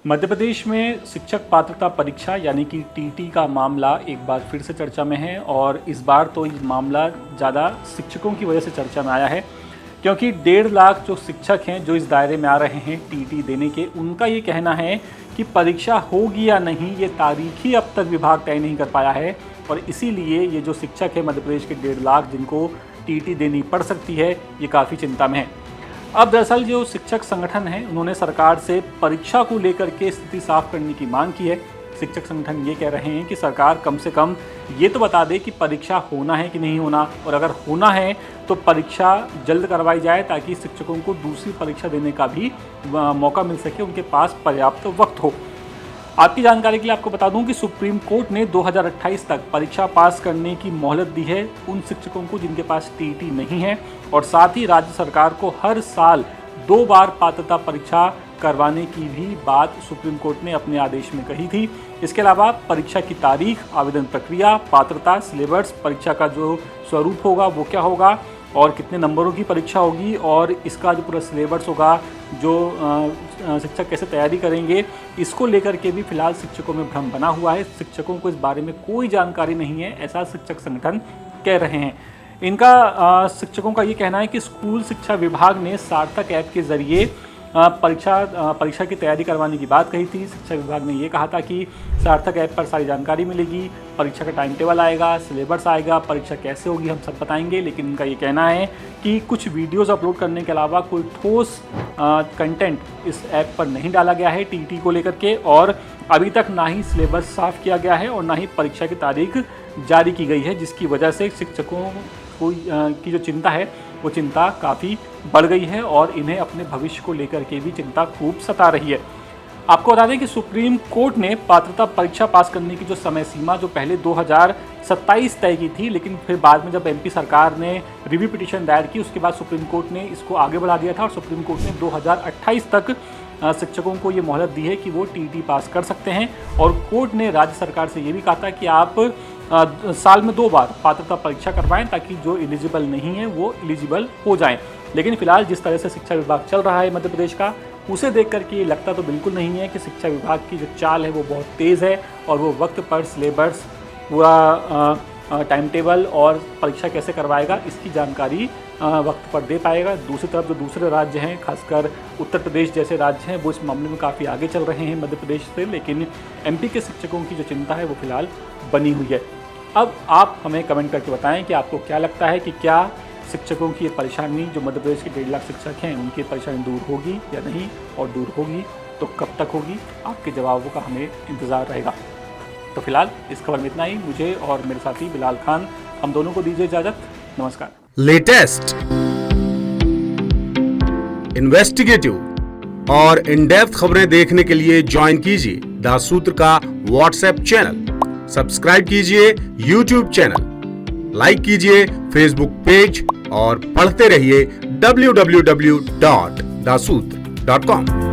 मध्य प्रदेश में शिक्षक पात्रता परीक्षा यानी कि टीटी का मामला एक बार फिर से चर्चा में है और इस बार तो ये मामला ज़्यादा शिक्षकों की वजह से चर्चा में आया है, क्योंकि 1.5 लाख जो शिक्षक हैं जो इस दायरे में आ रहे हैं टीटी देने के, उनका ये कहना है कि परीक्षा होगी या नहीं ये तारीख ही अब तक विभाग तय नहीं कर पाया है। और इसीलिए ये जो शिक्षक है मध्य प्रदेश के 1.5 लाख जिनको टीटी देनी पड़ सकती है, ये काफ़ी चिंता में है। अब दरअसल जो शिक्षक संगठन है उन्होंने सरकार से परीक्षा को लेकर के स्थिति साफ करने की मांग की है। शिक्षक संगठन ये कह रहे हैं कि सरकार कम से कम ये तो बता दे कि परीक्षा होना है कि नहीं होना, और अगर होना है तो परीक्षा जल्द करवाई जाए ताकि शिक्षकों को दूसरी परीक्षा देने का भी मौका मिल सके, उनके पास पर्याप्त वक्त हो। आपकी जानकारी के लिए आपको बता दूं कि सुप्रीम कोर्ट ने 2028 तक परीक्षा पास करने की मोहलत दी है उन शिक्षकों को जिनके पास टीटी नहीं है, और साथ ही राज्य सरकार को हर साल 2 बार पात्रता परीक्षा करवाने की भी बात सुप्रीम कोर्ट ने अपने आदेश में कही थी। इसके अलावा परीक्षा की तारीख, आवेदन प्रक्रिया, पात्रता, सिलेबस, परीक्षा का जो स्वरूप होगा वो क्या होगा और कितने नंबरों की परीक्षा होगी, और इसका जो पूरा सिलेबस होगा, जो शिक्षक कैसे तैयारी करेंगे, इसको लेकर के भी फिलहाल शिक्षकों में भ्रम बना हुआ है। शिक्षकों को इस बारे में कोई जानकारी नहीं है, ऐसा शिक्षक संगठन कह रहे हैं। इनका शिक्षकों का ये कहना है कि स्कूल शिक्षा विभाग ने सार्थक ऐप के जरिए परीक्षा की तैयारी करवाने की बात कही थी। शिक्षा विभाग ने ये कहा था कि सार्थक ऐप पर सारी जानकारी मिलेगी, परीक्षा का टाइम टेबल आएगा, सिलेबस आएगा, परीक्षा कैसे होगी हम सब बताएंगे। लेकिन इनका ये कहना है कि कुछ वीडियोस अपलोड करने के अलावा कोई ठोस कंटेंट इस ऐप पर नहीं डाला गया है टीटी को लेकर के, और अभी तक ना ही सिलेबस साफ किया गया है और ना ही परीक्षा की तारीख जारी की गई है, जिसकी वजह से शिक्षकों की जो चिंता है वो चिंता काफ़ी बढ़ गई है और इन्हें अपने भविष्य को लेकर के भी चिंता खूब सता रही है। आपको बता दें कि सुप्रीम कोर्ट ने पात्रता परीक्षा पास करने की जो समय सीमा जो पहले 2027 तय की थी, लेकिन फिर बाद में जब एमपी सरकार ने रिव्यू पिटीशन दायर की उसके बाद सुप्रीम कोर्ट ने इसको आगे बढ़ा दिया था और सुप्रीम कोर्ट ने 2028 तक शिक्षकों को ये मोहलत दी है कि वो टीटी पास कर सकते हैं। और कोर्ट ने राज्य सरकार से ये भी कहा था कि आप साल में 2 बार पात्रता परीक्षा करवाएं ताकि जो एलिजिबल नहीं है वो एलिजिबल हो जाएं। लेकिन फिलहाल जिस तरह से शिक्षा विभाग चल रहा है मध्य प्रदेश का, उसे देख करके ये लगता तो बिल्कुल नहीं है कि शिक्षा विभाग की जो चाल है वो बहुत तेज़ है और वो वक्त पर सिलेबस, पूरा टाइम टेबल और परीक्षा कैसे करवाएगा इसकी जानकारी वक्त पर दे पाएगा। दूसरी तरफ जो दूसरे राज्य हैं, खासकर उत्तर प्रदेश जैसे राज्य हैं, वो इस मामले में काफ़ी आगे चल रहे हैं मध्य प्रदेश से, लेकिन एमपी के शिक्षकों की जो चिंता है वो फिलहाल बनी हुई है। अब आप हमें कमेंट करके बताएं कि आपको क्या लगता है कि क्या शिक्षकों की ये परेशानी जो मध्य प्रदेश के 1.5 लाख शिक्षक हैं उनकी परेशानी दूर होगी या नहीं, और दूर होगी तो कब तक होगी। आपके जवाबों का हमें इंतज़ार रहेगा। तो फिलहाल इस खबर में इतना ही। मुझे और मेरे साथी बिलाल खान, हम दोनों को दीजिए इजाज़त। नमस्कार। लेटेस्ट, इन्वेस्टिगेटिव और इन डेप्थ खबरें देखने के लिए ज्वाइन कीजिए द सूत्र का व्हाट्सएप चैनल, सब्सक्राइब कीजिए यूट्यूब चैनल, लाइक कीजिए फेसबुक पेज और पढ़ते रहिए www.daसूत्र.com।